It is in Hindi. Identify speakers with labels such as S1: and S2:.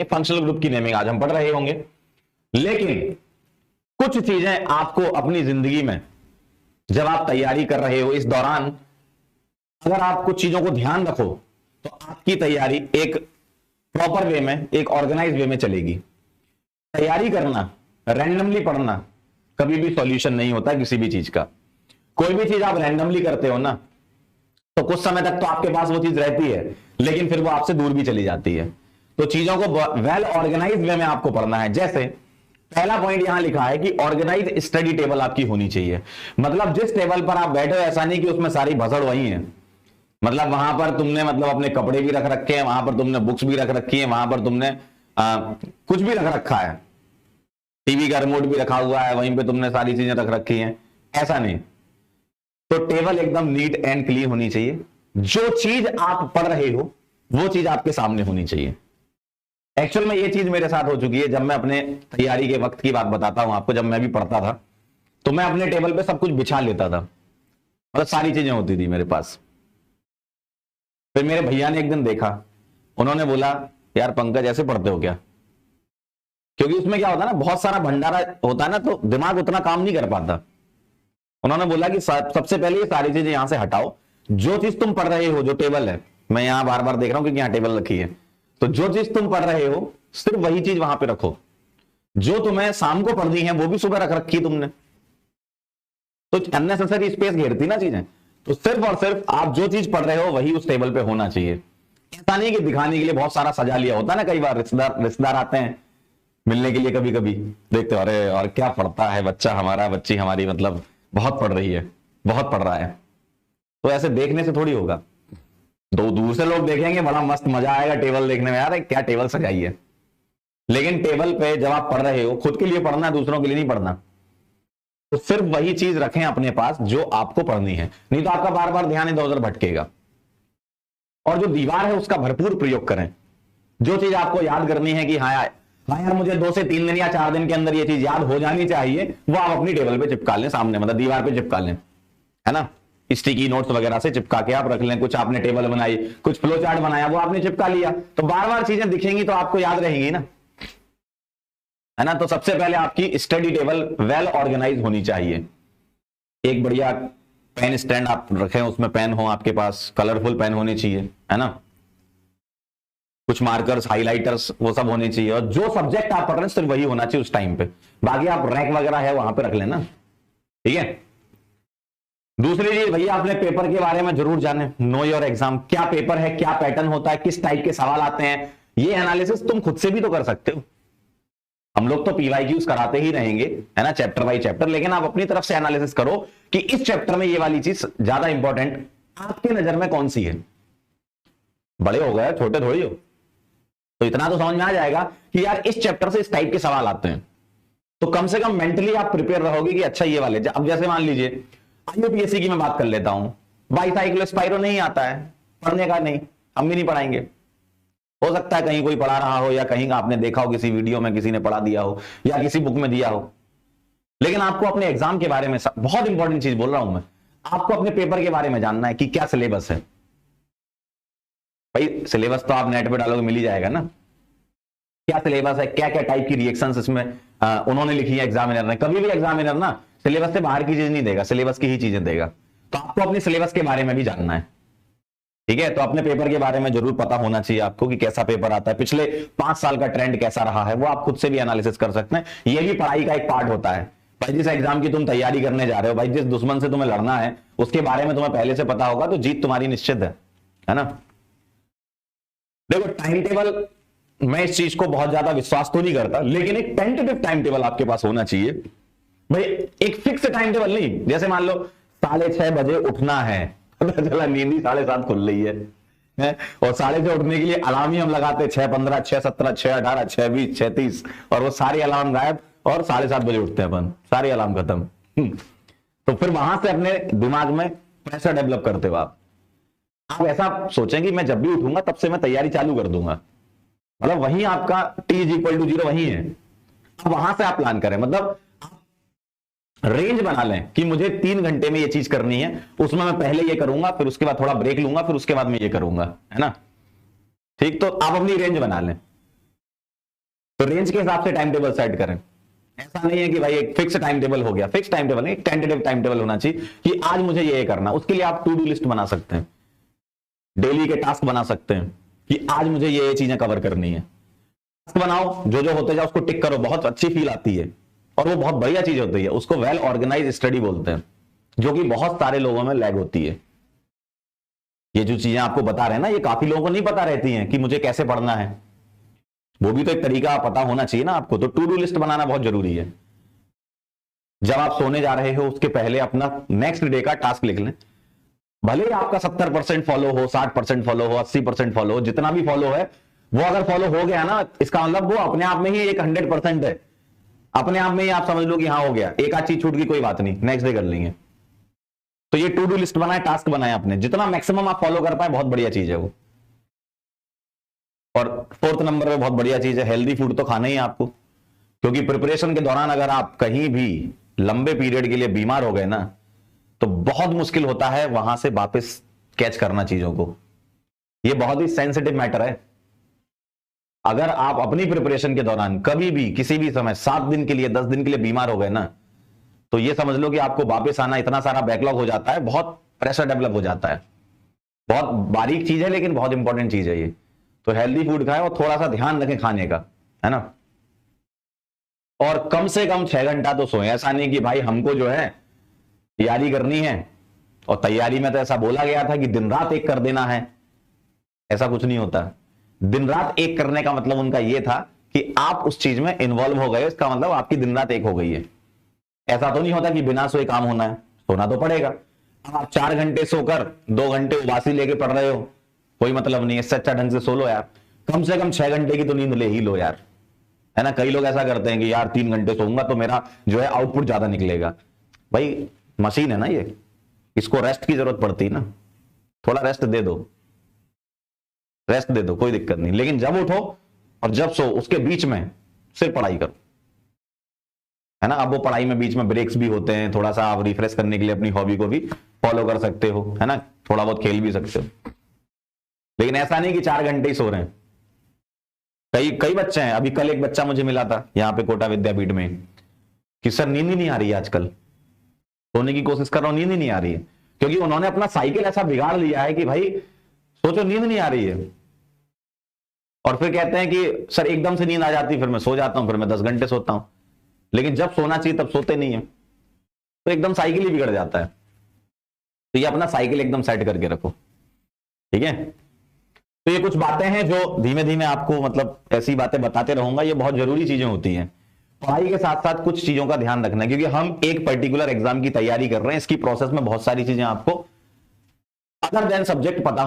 S1: ये फंक्शनल ग्रुप की नेमिंग आज हम पढ़ रहे होंगे। लेकिन कुछ चीजें आपको अपनी जिंदगी में जब आप तैयारी कर रहे हो इस दौरान अगर आप कुछ चीजों को ध्यान रखो तो आपकी तैयारी एक प्रॉपर वे में, एक ऑर्गेनाइज वे में चलेगी। तैयारी करना, रैंडमली पढ़ना कभी भी सॉल्यूशन नहीं होता किसी भी चीज का। कोई भी चीज आप रैंडमली करते हो ना तो कुछ समय तक तो आपके पास वो चीज रहती है, लेकिन फिर वो आपसे दूर भी चली जाती है। तो चीजों को वेल ऑर्गेनाइज वे में आपको पढ़ना है। जैसे पहला पॉइंट यहां लिखा है कि ऑर्गेनाइज स्टडी टेबल आपकी होनी चाहिए। मतलब जिस टेबल पर आप बैठे हो ऐसा नहीं कि उसमें सारी भसड़ वही है। मतलब वहां पर तुमने अपने कपड़े भी रख रखे हैं, वहां पर तुमने बुक्स भी रख रखी है, वहां पर तुमने कुछ भी रख रखा है, टीवी का रिमोट भी रखा हुआ है, वहीं पे तुमने सारी चीजें रख रखी हैं, ऐसा नहीं। तो टेबल एकदम नीट एंड क्लीन होनी चाहिए। जो चीज आप पढ़ रहे हो वो चीज आपके सामने होनी चाहिए। एक्चुअल में ये चीज मेरे साथ हो चुकी है। जब मैं अपने तैयारी के वक्त की बात बताता हूं आपको, जब मैं भी पढ़ता था तो मैं अपने टेबल पे सब कुछ बिछा लेता था, मतलब सारी चीजें होती थी मेरे पास। फिर मेरे भैया ने एक दिन देखा, उन्होंने बोला यार पंकज ऐसे पढ़ते हो क्या? क्योंकि उसमें क्या होता है ना, बहुत सारा भंडारा होता है ना, तो दिमाग उतना काम नहीं कर पाता। उन्होंने बोला कि सबसे पहले ये सारी चीजें यहां से हटाओ। जो चीज तुम पढ़ रहे हो, जो टेबल है, मैं यहां बार बार देख रहा हूं क्योंकि यहां टेबल रखी है, तो जो चीज तुम पढ़ रहे हो सिर्फ वही चीज वहां पे रखो। जो तुम्हें शाम को पढ़नी है वो भी सुबह रख रखी तुमने, तो अननेसेसरी स्पेस घेरती ना चीजें। तो सिर्फ और सिर्फ आप जो चीज पढ़ रहे हो वही उस टेबल पे होना चाहिए। ऐसा नहीं कि दिखाने के लिए बहुत सारा सजा लिया होता है ना। कई बार रिश्तेदार आते हैं मिलने के लिए, कभी कभी देखते हो अरे और क्या पढ़ता है बच्चा हमारा, बच्ची हमारी, मतलब बहुत पढ़ रही है, बहुत पढ़ रहा है। तो ऐसे देखने से थोड़ी होगा। दो दूसरे लोग देखेंगे, बड़ा मस्त मजा आएगा टेबल देखने में, यार क्या टेबल सजाई है। लेकिन टेबल पे जब आप पढ़ रहे हो, खुद के लिए पढ़ना, दूसरों के लिए नहीं पढ़ना। तो सिर्फ वही चीज रखें अपने पास जो आपको पढ़नी है, नहीं तो आपका बार बार ध्यान इधर उधर भटकेगा। और जो दीवार है उसका भरपूर प्रयोग करें। जो चीज आपको याद करनी है कि हाँ यार मुझे 2 से 3 दिन या 4 दिन के अंदर ये चीज याद हो जानी चाहिए, वो आप अपनी टेबल पे चिपका लें, सामने मतलब दीवार पे चिपका लें, है ना। स्टिकी नोट्स वगैरह से चिपका के आप रख लें। कुछ आपने टेबल बनाई, कुछ फ्लो चार्ट बनाया, वो आपने चिपका लिया, तो बार बार चीजें दिखेंगी तो आपको याद रहेंगी ना, है ना। तो सबसे पहले आपकी स्टडी टेबल वेल ऑर्गेनाइज होनी चाहिए। एक बढ़िया पेन स्टैंड आप रखें, उसमें पेन हो आपके पास, कलरफुल पेन होने चाहिए, है ना। कुछ मार्कर्स, हाइलाइटर्स, वो सब होने चाहिए। और जो सब्जेक्ट आप पढ़ रहे हैं सिर्फ वही होना चाहिए उस टाइम पे। बाकी आप रैंक वगैरह है वहां पे रख लेना, ठीक है। दूसरी चीज, भैया अपने पेपर के बारे में जरूर जाने। नो योर एग्जाम, क्या पेपर है, क्या पैटर्न होता है, किस टाइप के सवाल आते हैं, ये एनालिसिस तुम खुद से भी तो कर सकते हो। हम लोग तो PYQs कराते ही रहेंगे, है ना, चैप्टर बाय चैप्टर, लेकिन आप अपनी तरफ से एनालिसिस करो कि इस चैप्टर में ये वाली चीज ज्यादा इंपॉर्टेंट आपके नजर में कौन सी है। बड़े हो गए, छोटे थोड़ी हो, तो इतना तो समझ में आ जाएगा कि यार इस चैप्टर से इस टाइप के सवाल आते हैं। तो कम से कम मेंटली आप प्रिपेयर रहोगे कि अच्छा ये वाले। अब जैसे मान लीजिए IUPAC की मैं बात कर लेता हूं, बाईसाइक्लो स्पाइरो नहीं आता है, पढ़ने का नहीं, हम भी नहीं पढ़ाएंगे। हो सकता है कहीं कोई पढ़ा रहा हो, या कहीं आपने देखा हो किसी वीडियो में किसी ने पढ़ा दिया हो, या किसी बुक में दिया हो। लेकिन आपको अपने एग्जाम के बारे में, बहुत इंपॉर्टेंट चीज बोल रहा हूं मैं, आपको अपने पेपर के बारे में जानना है कि क्या सिलेबस है। भाई सिलेबस तो आप नेट पे डालोगे मिल ही जाएगा ना। क्या सिलेबस है, क्या क्या टाइप की रिएक्शंस इसमें उन्होंने लिखी है एग्जामिनर ने। कभी भी एग्जामिनर ना सिलेबस से बाहर की चीज नहीं देगा, सिलेबस की ही चीजें देगा। तो आपको अपने सिलेबस के बारे में भी जानना है, ठीक है। तो अपने पेपर के बारे में जरूर पता होना चाहिए आपको कि कैसा पेपर आता है, पिछले 5 साल का ट्रेंड कैसा रहा है, वो आप खुद से भी एनालिसिस कर सकते हैं। ये भी पढ़ाई का एक पार्ट होता है। भाई जिस एग्जाम की तुम तैयारी करने जा रहे हो, भाई जिस दुश्मन से तुम्हें लड़ना है, उसके बारे में तुम्हें पहले से पता होगा तो जीत तुम्हारी निश्चित है ना। देखो टाइम टेबल, मैं इस चीज को बहुत ज्यादा विश्वास तो नहीं करता, लेकिन एक टेंटेटिव टाइम टेबल आपके पास होना चाहिए। भाई एक फिक्स टाइम टेबल नहीं, जैसे मान लो 6:30 बजे उठना है, पता चला नींद ही 7:30 खुल रही है, और 6:30 उठने के लिए अलार्म ही हम लगाते 6:15, 6:17, 6:18, 6:20, 6:30, और वो सारी अलार्म गायब, और 7:30 बजे उठते हैं अपन, सारी अलार्म खत्म। तो फिर वहां से अपने दिमाग में प्रेशर डेवलप करते हो आप ऐसा सोचें कि मैं जब भी उठूंगा तब से मैं तैयारी चालू कर दूंगा, मतलब वहीं आपका T=0 वहीं है। अब वहां से आप प्लान करें, मतलब रेंज बना लें कि मुझे 3 घंटे में ये चीज करनी है, उसमें मैं पहले ये करूंगा, फिर उसके बाद थोड़ा ब्रेक लूंगा, फिर उसके बाद मैं ये करूंगा, है ना। ठीक, तो आप अपनी रेंज बना लें। तो रेंज के हिसाब से टाइम टेबल सेट करें। ऐसा नहीं है कि भाई एक फिक्स टाइम टेबल हो गया, फिक्स टाइम टेबल नहीं, टेंटेटिव टाइम टेबल होना चाहिए कि आज मुझे ये करना। उसके लिए आप टू डू लिस्ट बना सकते हैं, डेली के टास्क बना सकते हैं कि आज मुझे ये चीजें कवर करनी है। टास्क बनाओ, जो जो होते जाओ उसको टिक करो, बहुत अच्छी फील आती है और वो बहुत बढ़िया चीज होती है। उसको वेल ऑर्गेनाइज स्टडी बोलते हैं, जो कि बहुत सारे लोगों में लैग होती है। ये जो चीजें आपको बता रहे हैं ना, ये काफी लोगों को नहीं पता रहती हैं कि मुझे कैसे पढ़ना है। वो भी तो एक तरीका पता होना चाहिए ना आपको। तो टू डू लिस्ट बनाना बहुत जरूरी है। जब आप सोने जा रहे हो उसके पहले अपना नेक्स्ट डे का टास्क लिख लें। भले ही आपका 70% फॉलो हो, 60% फॉलो हो, 80% फॉलो हो, जितना भी फॉलो है वो अगर फॉलो हो गया ना, इसका मतलब वो अपने आप में ही एक 100% है। अपने आप में ही आप समझ लो कि हाँ हो गया, एक आध चीज छूट गई कोई बात नहीं, नेक्स्ट डे कर लेंगे। तो ये टू डू लिस्ट बनाए, टास्क बनाए आपने, जितना मैक्सिमम आप फॉलो कर पाए बहुत बढ़िया चीज है वो। और फोर्थ नंबर पे बहुत बढ़िया चीज है, हेल्दी फूड तो खाना ही है आपको। क्योंकि प्रिपरेशन के दौरान अगर आप कहीं भी लंबे पीरियड के लिए बीमार हो गए ना, तो बहुत मुश्किल होता है वहां से वापस कैच करना चीजों को। ये बहुत ही सेंसिटिव मैटर है। अगर आप अपनी प्रिपरेशन के दौरान कभी भी किसी भी समय 7 दिन के लिए 10 दिन के लिए बीमार हो गए ना, तो ये समझ लो कि आपको वापस आना इतना सारा बैकलॉग हो जाता है, बहुत प्रेशर डेवलप हो जाता है। बहुत बारीक चीज है लेकिन बहुत इंपॉर्टेंट चीज है ये। तो हेल्दी फूड खाएं और थोड़ा सा ध्यान रखें खाने का, है ना। और कम से कम 6 घंटा तो सोएं। ऐसा नहीं कि भाई हमको जो है तैयारी करनी है, और तैयारी में तो ऐसा बोला गया था कि दिन रात एक कर देना है। ऐसा कुछ नहीं होता। दिन रात एक करने का मतलब उनका यह था कि आप उस चीज में इन्वॉल्व हो गए, इसका मतलब आपकी दिन रात एक हो गई है। ऐसा तो नहीं होता कि बिना सोए काम होना है, सोना तो पड़ेगा। अब आप 4 घंटे सोकर 2 घंटे उबासी लेके पढ़ रहे हो, कोई मतलब नहीं है। इससे अच्छा ढंग से सो लो यार, कम से कम 6 घंटे की तो नींद ले ही लो यार, है ना। कई लोग ऐसा करते हैं कि यार 3 घंटे सोऊंगा तो मेरा जो है आउटपुट ज्यादा निकलेगा। भाई मशीन है ना ये, इसको रेस्ट की जरूरत पड़ती है ना। थोड़ा रेस्ट दे दो, रेस्ट दे दो, कोई दिक्कत नहीं। लेकिन जब उठो और जब सो उसके बीच में सिर्फ पढ़ाई करो, है ना। अब वो पढ़ाई में बीच में ब्रेक्स भी होते हैं, थोड़ा सा आप रिफ्रेश करने के लिए अपनी हॉबी को भी फॉलो कर सकते हो, है ना। थोड़ा बहुत खेल भी सकते हो, लेकिन ऐसा नहीं कि 4 घंटे ही सो रहे हैं। कई बच्चे हैं, अभी कल एक बच्चा मुझे मिला था यहाँ पे कोटा विद्यापीठ में, कि सर नींद ही नहीं आ रही है आजकल, सोने की कोशिश कर रहा हूं नींद ही नहीं आ रही है। क्योंकि उन्होंने अपना साइकिल ऐसा बिगाड़ लिया है कि भाई सोचो नींद नहीं आ रही है, और फिर कहते हैं कि सर एकदम से नींद आ जाती, फिर मैं सो जाता हूं, फिर मैं 10 घंटे सोता हूं। लेकिन जब सोना चाहिए तब सोते नहीं है, तो एकदम साइकिल ही बिगड़ जाता है। तो ये अपना साइकिल एकदम सेट करके रखो, ठीक है। तो ये कुछ बातें हैं जो धीमे धीमे आपको मतलब ऐसी बातें बताते रहूंगा। ये बहुत जरूरी चीजें होती हैं। पढ़ाई के साथ साथ कुछ चीजों का ध्यान रखना है, क्योंकि हम एक पर्टिकुलर एग्जाम की तैयारी कर रहे हैं। इसकी प्रोसेस में बहुत सारी चीजें आपको अदर देन सब्जेक्ट पता